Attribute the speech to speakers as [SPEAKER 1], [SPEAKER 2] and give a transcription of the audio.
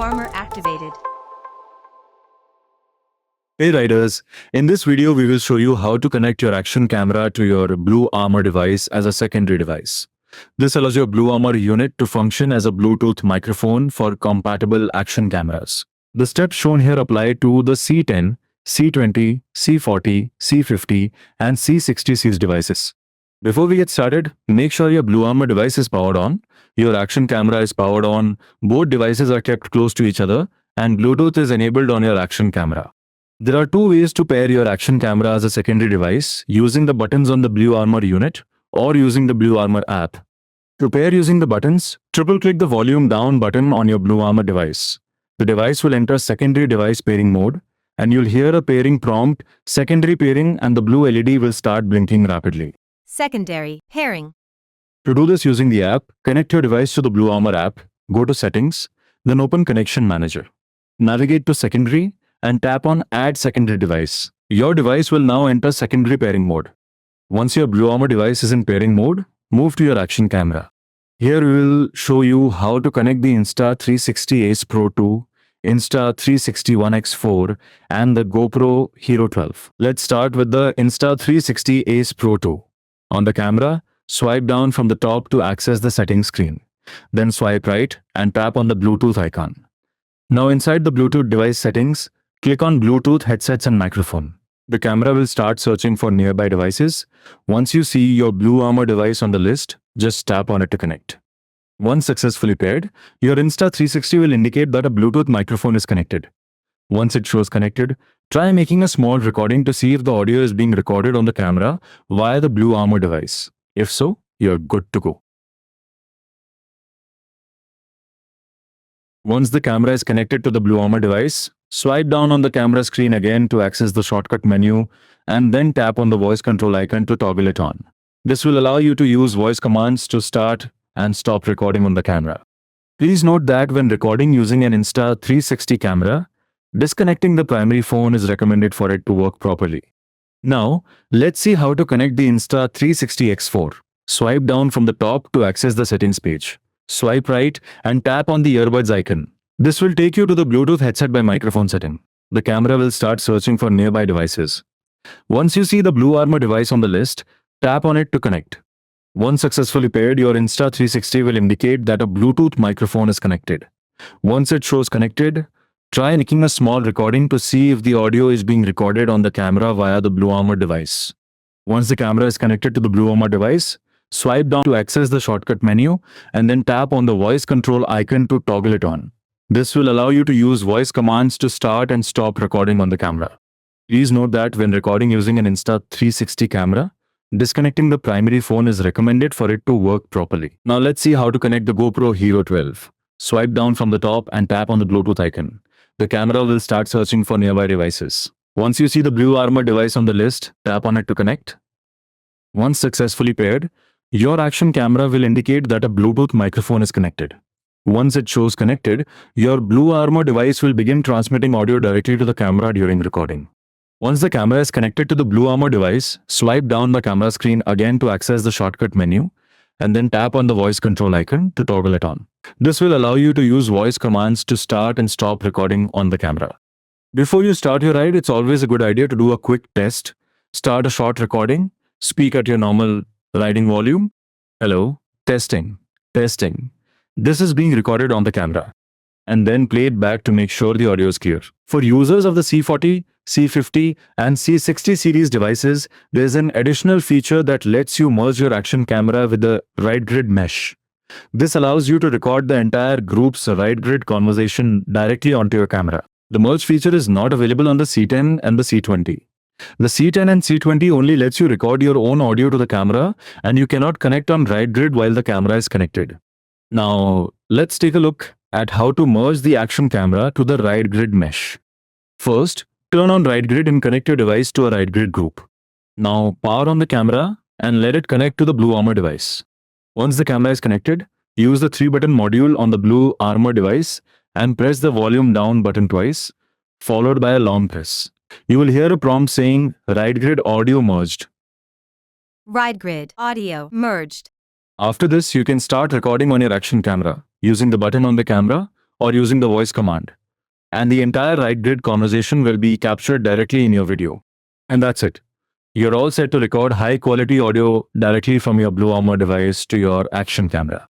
[SPEAKER 1] BluArmor activated.
[SPEAKER 2] Hey riders, in this video we will show you how to connect your action camera to your BluArmor device as a secondary device. This allows your BluArmor unit to function as a Bluetooth microphone for compatible action cameras. The steps shown here apply to the C10, C20, C40, C50 and C60 series devices. Before we get started, make sure your BluArmor device is powered on, your action camera is powered on, both devices are kept close to each other, and Bluetooth is enabled on your action camera. There are two ways to pair your action camera as a secondary device, using the buttons on the BluArmor unit or using the BluArmor app. To pair using the buttons, triple-click the volume down button on your BluArmor device. The device will enter secondary device pairing mode, and you'll hear a pairing prompt, secondary pairing, and the blue LED will start blinking rapidly.
[SPEAKER 1] Secondary pairing.
[SPEAKER 2] To do this using the app, connect your device to the BluArmor app, go to Settings, then open Connection Manager. Navigate to Secondary, and tap on Add Secondary Device. Your device will now enter secondary pairing mode. Once your BluArmor device is in pairing mode, move to your action camera. Here we will show you how to connect the Insta360 Ace Pro 2, Insta360 X4 and the GoPro Hero 12. Let's start with the Insta360 Ace Pro 2. On the camera, swipe down from the top to access the settings screen. Then swipe right and tap on the Bluetooth icon. Now inside the Bluetooth device settings, click on Bluetooth headsets and microphone. The camera will start searching for nearby devices. Once you see your BluArmor device on the list, just tap on it to connect. Once successfully paired, your Insta360 will indicate that a Bluetooth microphone is connected. Once it shows connected, try making a small recording to see if the audio is being recorded on the camera via the BluArmor device. If so, you're good to go. Once the camera is connected to the BluArmor device, swipe down on the camera screen again to access the shortcut menu and then tap on the voice control icon to toggle it on. This will allow you to use voice commands to start and stop recording on the camera. Please note that when recording using an Insta360 camera, disconnecting the primary phone is recommended for it to work properly. Now, let's see how to connect the Insta360 X4. Swipe down from the top to access the settings page. Swipe right and tap on the earbuds icon. This will take you to the Bluetooth headset by microphone setting. The camera will start searching for nearby devices. Once you see the BluArmor device on the list, tap on it to connect. Once successfully paired, your Insta360 will indicate that a Bluetooth microphone is connected. Once it shows connected, try making a small recording to see if the audio is being recorded on the camera via the BluArmor device. Once the camera is connected to the BluArmor device, swipe down to access the shortcut menu and then tap on the voice control icon to toggle it on. This will allow you to use voice commands to start and stop recording on the camera. Please note that when recording using an Insta360 camera, disconnecting the primary phone is recommended for it to work properly. Now let's see how to connect the GoPro Hero 12. Swipe down from the top and tap on the Bluetooth icon. The camera will start searching for nearby devices. Once you see the BluArmor device on the list, tap on it to connect. Once successfully paired, your action camera will indicate that a Bluetooth microphone is connected. Once it shows connected, your BluArmor device will begin transmitting audio directly to the camera during recording. Once the camera is connected to the BluArmor device, swipe down the camera screen again to access the shortcut menu, and then tap on the voice control icon to toggle it on. This will allow you to use voice commands to start and stop recording on the camera. Before you start your ride, it's always a good idea to do a quick test. Start a short recording, speak at your normal riding volume. Hello, testing, testing. This is being recorded on the camera. And then play it back to make sure the audio is clear. For users of the C40, C50 and C60 series devices, there's an additional feature that lets you merge your action camera with the ride grid mesh. This allows you to record the entire group's ride grid conversation directly onto your camera. The merge feature is not available on the C10 and the C20. The C10 and C20 only lets you record your own audio to the camera, and you cannot connect on ride grid while the camera is connected. Now, let's take a look at how to merge the action camera to the ride grid mesh. First, turn on ride grid and connect your device to a ride grid group. Now, power on the camera and let it connect to the BluArmor device. Once the camera is connected, use the 3-button module on the BluArmor device and press the volume down button twice, followed by a long press. You will hear a prompt saying ride grid audio merged.
[SPEAKER 1] Ride grid audio merged.
[SPEAKER 2] After this, you can start recording on your action camera using the button on the camera or using the voice command. And the entire right grid conversation will be captured directly in your video. And that's it. You're all set to record high quality audio directly from your BluArmor device to your action camera.